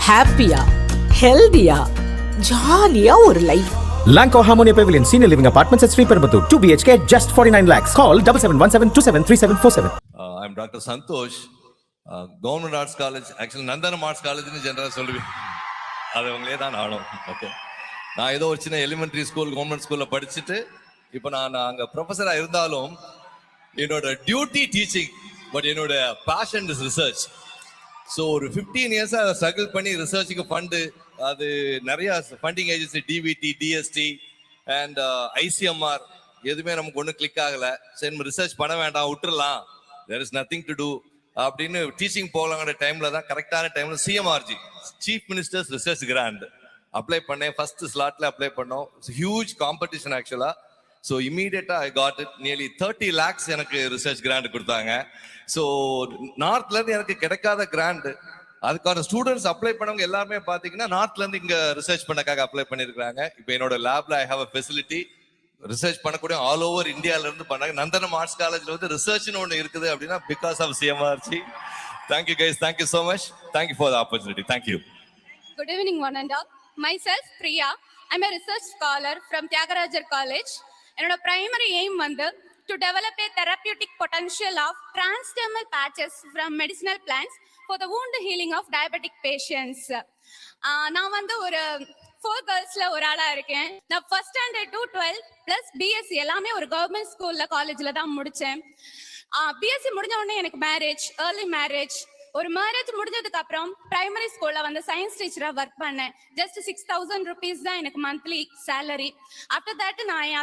ஹாப்பியா, ஹெல்தியா, ஜாலியா ஒரு life. Lanco Harmonia Pavilion Senior Living Apartments at Sri Perambatoor, 2 BHK, just 49 lakhs. Call 7717273747. I'm Dr. Santosh, Government Arts College, actually Nandanam Arts College in general சொல்லுவேன். அது உங்களே தான் ஆடும். ஓகே, நான் ஏதோ ஒரு சின்ன எலிமெண்ட்ரி ஸ்கூல் கவர்மெண்ட் ஸ்கூலில் படிச்சுட்டு இப்போ நான் அங்கே ப்ரொஃபஸராக இருந்தாலும் என்னோட டியூட்டி டீச்சிங், பட் என்னோட பேஷன் இஸ் ரிசர்ச். ஸோ ஒரு 15 இயர்ஸாக ஸ்ட்ரகிள் பண்ணி ரிசர்ச்சுக்கு ஃபண்டு, அது நிறைய funding agency, DVD, DST and ICMR, எதுவுமே நமக்கு ஒன்றும் கிளிக் ஆகலை. சரி, நம்ம ரிசர்ச் பண்ண வேண்டாம், விட்டுறலாம், there is nothing to do அப்படின்னு டீச்சிங் போகலாங்கிற டைம்ல தான் கரெக்டான டைம்ல CMRG, chief ministers research grant apply பண்ணேன். ஃபர்ஸ்ட் ஸ்லாட்ல அப்ளை பண்ணோம். ஹியூஜ் காம்படிஷன் ஆக்சுவலா. ஸோ இமீடியட்டா I got it. Nearly 30 lakhs எனக்கு ரிசர்ச் கிராண்ட் கொடுத்தாங்க. ஸோ நார்த்ல இருந்து எனக்கு கிடைக்காத கிராண்ட், அதுக்கான ஸ்டூடெண்ட்ஸ் அப்ளை பண்ணவங்க எல்லாருமே பாத்தீங்கன்னா நார்த்ல இருந்து இங்க ரிசர்ச் பண்ணக்காக அப்ளை பண்ணிருக்காங்க. இப்போ என்னோட லேப்ல I have a facility, research பண்ணக்கூடிய ஆல் ஓவர் இந்தியால இருந்து பண்ணாங்க. நந்தனம் ஆர்ட்ஸ் காலேஜ்ல வந்து ரிசர்ச்னு ஒன்று இருக்குது அப்படின்னா because of CMRG. Thank you guys, thank you so much, thank you for the opportunity, thank you. Good evening, one and all. Myself, Priya. I'm a research scholar from Tyagarajar College. என்னோட primary aim வந்து to develop a therapeutic potential of transdermal patches from medicinal plants for the wound healing of diabetic patients. நான் வந்து ஒரு 4 girlsல ஒரு ஆளா இருக்கேன். நான் first standard to 12 plus BSc எல்லாமே ஒரு கவர்மெண்ட் ஸ்கூல்ல காலேஜ்ல தான் முடிச்சேன். BSc முடிஞ்ச உடனே எனக்கு மேரேஜ், ஏர்லி மேரேஜ். ஒரு மேரேஜ் முடிஞ்சதுக்கு அப்புறம் பிரைமரி ஸ்கூல்ல வந்து சயின்ஸ் டீச்சரா ஒர்க் பண்ணேன். ஜஸ்ட் 6000 rupees தான் எனக்கு மந்த்லி சேலரி. ஆஃப்டர் தட் நான் என்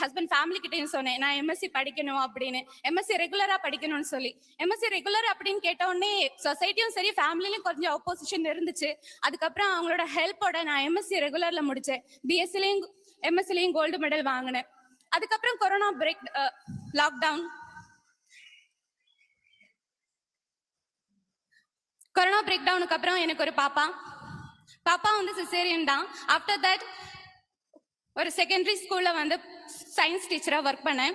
ஹஸ்பண்ட் ஃபேமிலி கிட்டையும் சொன்னேன், நான் எம்எஸ்சி படிக்கணும் அப்படின்னு, எம்எஸ்சி ரெகுலரா படிக்கணும்னு சொல்லி. எம்எஸ்சி ரெகுலர் அப்படின்னு கேட்ட உடனே சொசைட்டியும் சரி ஃபேமிலியும் கொஞ்சம் ஆப்போசிஷன் இருந்துச்சு. அதுக்கப்புறம் அவங்களோட ஹெல்ப்போட நான் எம்எஸ்சி ரெகுலர்ல முடிச்சேன். பிஎஸ்சிலையும் எம்எஸ்சிலையும் கோல்டு மெடல் வாங்கினேன். அதுக்கப்புறம் corona break, lockdown, corona break டவுனுக்கு அப்புறம் எனக்கு ஒரு பாப்பா வந்து சிசேரியன் தான். ஆஃப்டர் தட் ஒரு செகண்டரி ஸ்கூல்ல வந்து சயின்ஸ் டீச்சரா ஒர்க் பண்ணேன்.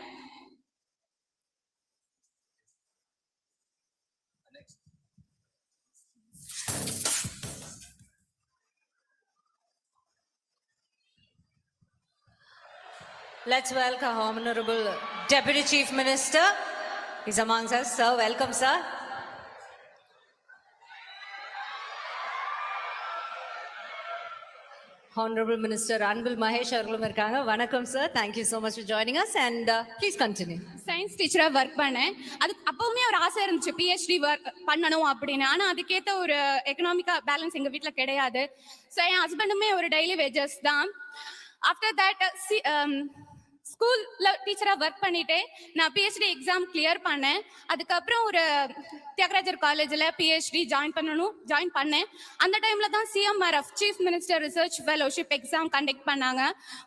Let's welcome Honorable Deputy Chief Minister. He's amongst us. Sir, welcome, sir. Honorable Minister Anbil Mahesh அவர்களும் இருக்காங்க. வணக்கம் sir, thank you so much for joining us and please continue. Science டீச்சரா work பண்ணேன். அது அப்பவுமே ஒரு ஆசை இருந்துச்சு பிஹெச்டி ஒர்க் பண்ணணும் அப்படின்னு. ஆனா அதுக்கேற்ற ஒரு எக்கனாமிக்கா பேலன்ஸ் எங்க வீட்டுல கிடையாது. ஸோ என் ஹஸ்பண்டுமே ஒரு டெய்லி வேஜஸ் தான். ஆஃப்டர் தட் ஸ்கூல்ல டீச்சரா ஒர்க் பண்ணிட்டு நான் பிஹெச்டி எக்ஸாம் கிளியர் பண்ணேன். அதுக்கப்புறம் ஒரு தியாகராஜர் காலேஜ்ல பிஹெச்டி ஜாயின் பண்ணேன். அந்த டைம்ல தான் CMRF, chief minister research fellowship exam conduct பண்ணாங்க.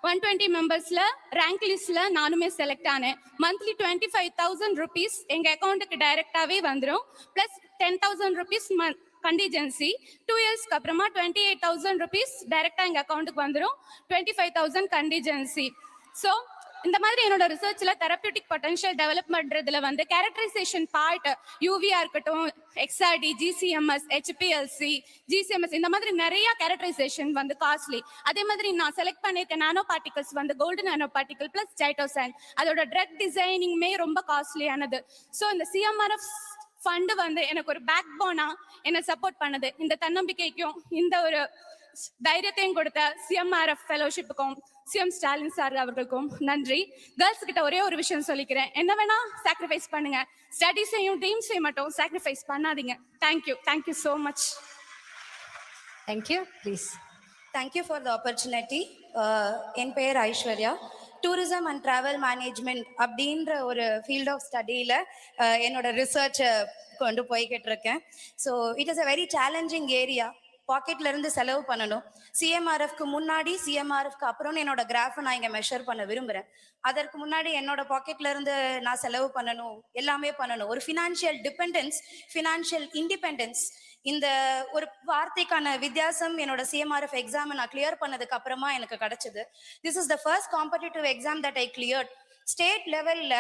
120 மெம்பர்ஸ்ல ரேங்க் லிஸ்ட்ல நானுமே செலக்ட் ஆனேன். மந்த்லி 25,000 rupees எங்க அக்கௌண்ட்டுக்கு டைரக்டாவே வந்துடும். Plus 10,000 rupees contingency. 2 இயர்ஸ்க்கு அப்புறமா 28,000 rupees டைரக்டா எங்க அக்கௌண்ட்டுக்கு வந்துடும். 25,000 கண்டிஜென்சி. ஸோ இந்த மாதிரி என்னோட ரிசர்ச்ல தெரபியூட்டிக் பொட்டன்ஷியல் டெவலப் பண்றதுல வந்து கேரக்டரைசேஷன் பார்ட், யூவியா இருக்கட்டும், எக்ஸ்ஆர்டி, ஜிசிஎம்எஸ், ஹெச்பிஎல்சி, ஜிசிஎம்எஸ், இந்த மாதிரி நிறைய கேரக்டரைசேஷன் வந்து காஸ்ட்லி. அதே மாதிரி நான் செலக்ட் பண்ணியிருக்க நானோ பார்ட்டிகல்ஸ் வந்து கோல்டு நானோ பார்ட்டிகல் பிளஸ் ஜைட்டோசான், அதோட ட்ரக் டிசைனிங்குமே ரொம்ப காஸ்ட்லியானது. ஸோ இந்த சிஎம்ஆர்எஃப் ஃபண்டு வந்து எனக்கு ஒரு பேக் போனா என்னை சப்போர்ட் பண்ணுது. இந்த தன்னம்பிக்கைக்கும் இந்த ஒரு தைரியத்தையும் கொடுத்த சிஎம்ஆர்எஃப் ஃபெலோஷிப்புக்கும் சிஎம் ஸ்டாலின் சார் அவர்களுக்கும் நன்றி. கேர்ள்ஸ் கிட்ட ஒரே ஒரு விஷயம் சொல்லிக்கிறேன், என்ன வேணா சாக்ரிஃபைஸ் பண்ணுங்க, ஸ்டடீஸையும் ட்ரீம்ஸையும் மட்டும் சாக்ரிஃபைஸ் பண்ணாதீங்க. Thank you so much. Thank you, please. Thank you for the opportunity. என் பெயர் Aishwarya. Tourism and travel management அப்படின்ற ஒரு ஃபீல்ட் ஆஃப் ஸ்டடியில் என்னோட ரிசர்ச்சை கொண்டு போய்கிட்டு இருக்கேன். So it is a very challenging area. பாக்கெட்ல இருந்து செலவு பண்ணணும். சிஎம்ஆர்எஃப்க்கு முன்னாடி, சிஎம்ஆர்எஃப்க்கு அப்புறம் என்னோட கிராஃபை நான் இங்கே மெஷர் பண்ண விரும்புகிறேன். அதற்கு முன்னாடி என்னோட பாக்கெட்ல இருந்து நான் செலவு பண்ணணும், எல்லாமே பண்ணணும். ஒரு ஃபினான்ஷியல் டிபெண்டன்ஸ், ஃபினான்ஷியல் இண்டிபெண்டன்ஸ், இந்த ஒரு வார்த்தைக்கான வித்தியாசம் என்னோட சிஎம்ஆர்எஃப் எக்ஸாமை நான் கிளியர் பண்ணதுக்கு அப்புறமா எனக்கு கிடைச்சது. This is the first competitive exam that I cleared. State லெவல்ல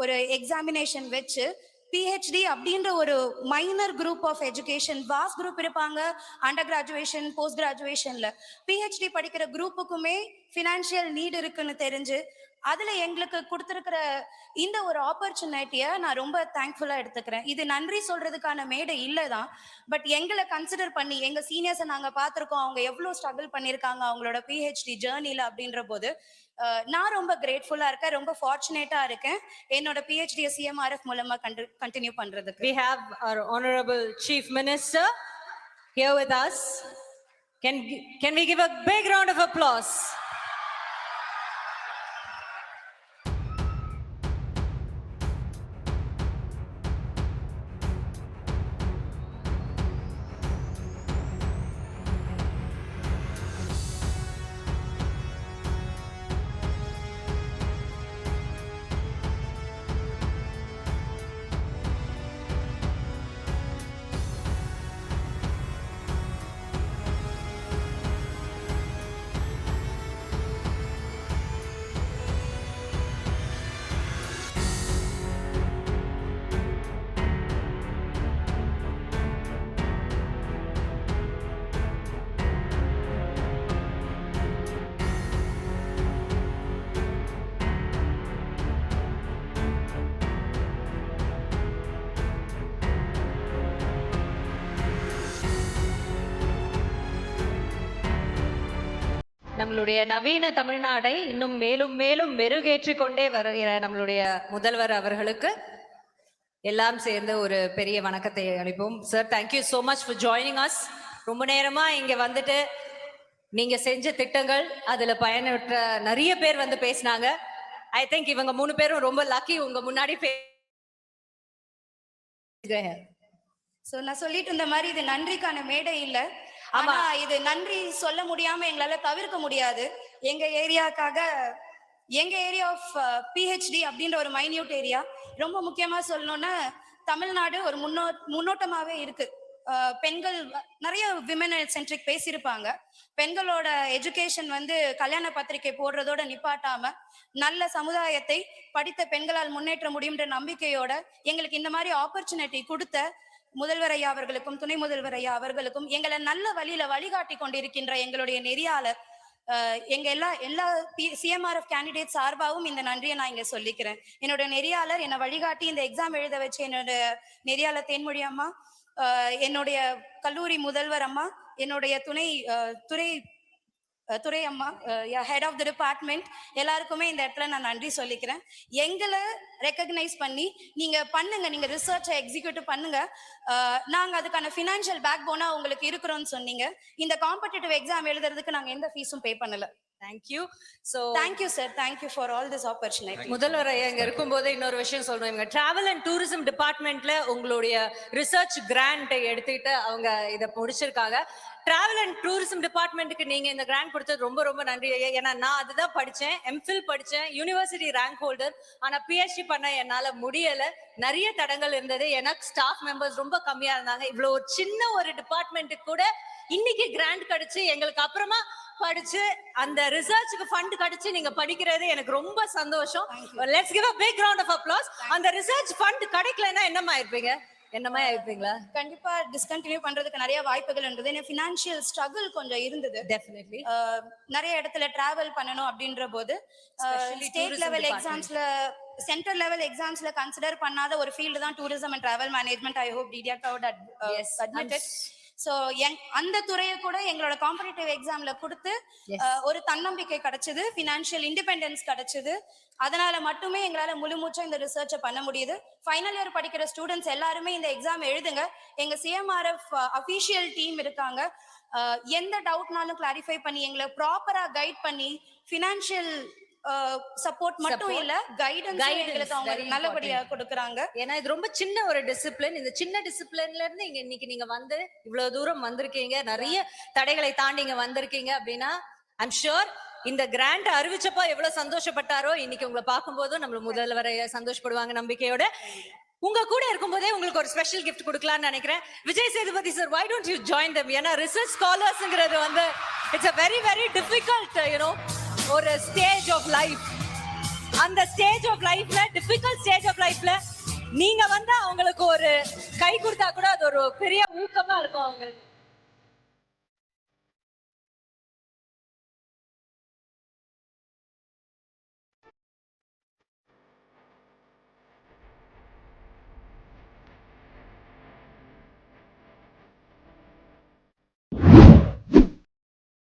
ஒரு எக்ஸாமினேஷன் வச்சு பிஹெச்டி அப்படின்ற ஒரு minor group of education, vast group இருப்பாங்க அண்டர் கிராஜுவேஷன் போஸ்ட் கிராஜுவேஷன்ல. பிஹெச்டி படிக்கிற குரூப்புக்குமே ஃபினான்ஷியல் நீட் இருக்குன்னு தெரிஞ்சு அதுல எங்களுக்கு கொடுத்திருக்கிற இந்த ஒரு ஆப்பர்ச்சுனிட்டியை நான் ரொம்ப தேங்க்ஃபுல்லா எடுத்துக்கிறேன். இது நன்றி சொல்றதுக்கான மேடை இல்லதான், பட் எங்களை கன்சிடர் பண்ணி எங்க சீனியர்ஸை நாங்க பார்த்திருக்கோம், அவங்க எவ்வளவு ஸ்ட்ரகிள் பண்ணியிருக்காங்க அவங்களோட பிஹெச்டி ஜேர்னில அப்படின்ற போது நான் ரொம்ப கிரேட்ஃபுல்லா இருக்கேன், ரொம்ப ஃபார்ச்சுனேட்டா இருக்கேன் என்னோட பிஹெச்டி சிஎம்ஆர்எஃப் மூலமா கண்டினியூ பண்றதுக்கு. We have our Honorable Chief Minister here with us. Can we give a big round of applause? நம்மளுடைய நவீன தமிழ்நாடை இன்னும் மேலும் மேலும் மெருகேற்றிக் கொண்டே வருகிற நம்மளுடைய முதல்வர் அவர்களுக்கு எல்லாம் சேர்ந்து ஒரு பெரிய வணக்கத்தை அளிப்போம். Sir, thank you so much for joining us. ரொம்ப நேரமா இங்க வந்துட்டு நீங்க செஞ்ச திட்டங்கள் அதுல பயனற்ற நிறைய பேர் வந்து பேசினாங்க. ஐ திங்க் இவங்க 3 பேரும் ரொம்ப லக்கி உங்க முன்னாடி சோ நான் சொல்லிட்டு இருந்த மாதிரி இது நன்றிக்கான மேடை இல்ல, ஆனா இது நன்றி சொல்ல முடியாம எங்களால தவிர்க்க முடியாது. எங்க ஏரியாக்காக, எங்க ஏரியா ஆஃப் பிஹெச்டி அப்படின்ற ஒரு மைன்யூட் ஏரியா, ரொம்ப முக்கியமா சொல்லணும்னா தமிழ்நாடு ஒரு முன்னோட்டமாவே இருக்கு. பெண்கள் நிறைய விமன் சென்ட்ரிக் பேசியிருப்பாங்க. பெண்களோட எஜுகேஷன் வந்து கல்யாண பத்திரிகை போடுறதோட நிப்பாட்டாம நல்ல சமுதாயத்தை படித்த பெண்களால் முன்னேற்ற முடியும்ன்ற நம்பிக்கையோட எங்களுக்கு இந்த மாதிரி ஆப்பர்ச்சுனிட்டி கொடுத்த முதல்வர் ஐயா அவர்களுக்கும் துணை முதல்வர் ஐயா அவர்களுக்கும் எங்களை நல்ல வழியில வழிகாட்டி கொண்டிருக்கின்ற எங்களுடைய நெறியாளர், எங்க எல்லா சிஎம்ஆர்எஃப் கேண்டிடேட் சார்பாகவும் இந்த நன்றியை நான் இங்க சொல்லிக்கிறேன். என்னோட நெறியாளர் என்னை வழிகாட்டி இந்த எக்ஸாம் எழுத வச்சு என்னோட நெறியாளர் தேன்மொழி அம்மா, என்னுடைய கல்லூரி முதல்வர் அம்மா, என்னுடைய துறை அம்மா, ஹெட் ஆஃப் தி டிபார்ட்மெண்ட், எல்லாருக்குமே இந்த இடத்துல நான் நன்றி சொல்லிக்கிறேன். எங்களை ரெக்கக்னைஸ் பண்ணி நீங்க பண்ணுங்க, நீங்க ரிசர்ச்சை எக்ஸிக்யூட்டிவ் பண்ணுங்க, நாங்க அதுக்கான ஃபினான்ஷியல் பேக் போனா உங்களுக்கு இருக்கிறோம்னு சொன்னீங்க. இந்த காம்படிட்டிவ் எக்ஸாம் எழுதுறதுக்கு நாங்க எந்த ஃபீஸும் பே பண்ணல. Thank you. So thank you sir, thank you for all this opportunity. முதல்வர் இங்க இருக்கும்போது இன்னொரு விஷயம் சொல்றோம். இவங்க டிராவல் அண்ட் டூரிசம் டிபார்ட்மெண்ட்ல உங்களுடைய ரிசர்ச் கிராண்ட் எடுத்துக்கிட்டு அவங்க இதை முடிச்சிருக்காங்க. டிராவல் அண்ட் டூரிசம் டிபார்ட்மெண்ட்டுக்கு நீங்க இந்த கிராண்ட் கொடுத்தது ரொம்ப ரொம்ப நன்றி. ஏன்னா நான் அதுதான் படிச்சேன், எம்ஃபில் படிச்சேன், யூனிவர்சிட்டி ரேங்க் ஹோல்டர். ஆனா பிஹெச்டி பண்ண என்னால முடியல, நிறைய தடங்கள் இருந்தது. எனக்கு ஸ்டாஃப் மெம்பர்ஸ் ரொம்ப கம்மியா இருந்தாங்க. இவ்வளவு ஒரு சின்ன ஒரு டிபார்ட்மெண்ட்டுக்கு கூட இன்னைக்கு கிராண்ட் கிடைச்சு எங்களுக்கு அப்புறமா படிச்சு அந்த ரிசர்ச்சுக்கு ஃபண்ட் கிடைச்சு நீங்க படிக்கிறது எனக்கு ரொம்ப சந்தோஷம். Let's give a big round of applause. அந்த ரிசர்ச் ஃபண்ட் கிடைக்கலன்னா என்னமா இருப்பீங்க? என்னமா இருப்பீங்களா? கண்டிப்பா டிஸ்கண்டினியூ பண்றதுக்கு நிறைய வாய்ப்புகள் இருந்தது. ஏன்னா ஃபினான்ஷியல் ஸ்ட்ரகிள் கொஞ்சம் இருந்தது. டெஃபினெட்லி நிறைய இடத்துல டிராவல் பண்ணணும் அப்படின்ற போது ஸ்டேட் லெவல் எக்ஸாம்ஸ்ல, சென்ட்ரல் லெவல் எக்ஸாம்ஸ்ல கன்சிடர் பண்ணாத ஒரு ஃபீல்டு தான் tourism and travel management. I hope TDR would admit. So அந்த துறையை கூட எங்களோட காம்படிட்டிவ் எக்ஸாம்ல கொடுத்து ஒரு தன்னம்பிக்கை கிடைச்சது, ஃபினான்ஷியல் இண்டிபெண்டன்ஸ் கிடைச்சது. அதனால மட்டுமே எங்களால முழு மூச்சா இந்த ரிசர்ச்சை பண்ண முடியுது. ஃபைனல் இயர் படிக்கிற ஸ்டூடெண்ட்ஸ் எல்லாருமே இந்த எக்ஸாம் எழுதுங்க. எங்க சிஎம்ஆர்எஃப் அபிஷியல் டீம் இருக்காங்க. எந்த டவுட்னாலும் கிளாரிஃபை பண்ணி எங்களை ப்ராப்பரா கைட் பண்ணி ஃபினான்ஷியல் சப்போர்ட் மட்டும் இல்ல, கைடன்ஸ் எங்களுக்கு அவங்க நல்லபடியா கொடுக்கறாங்க. ஏன்னா இது ரொம்ப சின்ன ஒரு டிசிப்ளின். இந்த சின்ன டிசிப்ளின்ல இருந்து இன்னைக்கு நீங்க வந்து இவ்வளவு தூரம் வந்திருக்கீங்க, நிறைய தடைகளை தாண்டி இங்க வந்திருக்கீங்க அப்படின்னா ஐம் ஷூர் இந்த கிராண்ட் அறிவிச்சப்போ எவ்வளவு சந்தோஷப்பட்டாரோ இன்னைக்கு உங்களை பார்க்கும்போதும் நம்ம முதல்வரை சந்தோஷப்படுவாங்க நம்பிக்கையோட. உங்க கூட இருக்கும்போதே உங்களுக்கு ஒரு ஸ்பெஷல் கிஃப்ட் கொடுக்கலாம்னு நினைக்கிறேன். Vijay Sethupathi sir, why don't you join them? ஏன்னா ரிசர்ச் ஸ்காலர்ஸ்ங்கிறது வந்து it's a very very difficult ஒரு ஸ்டேஜ் ஆஃப் லைஃப். அந்த ஸ்டேஜ் ஆஃப் லைஃப்ல, டிஃபிகல்ட் ஸ்டேஜ் ஆஃப் லைஃப்ல நீங்க வந்து அவங்களுக்கு ஒரு கை கொடுத்தா கூட அது ஒரு பெரிய ஊக்கமா இருக்கும் அவங்களுக்கு.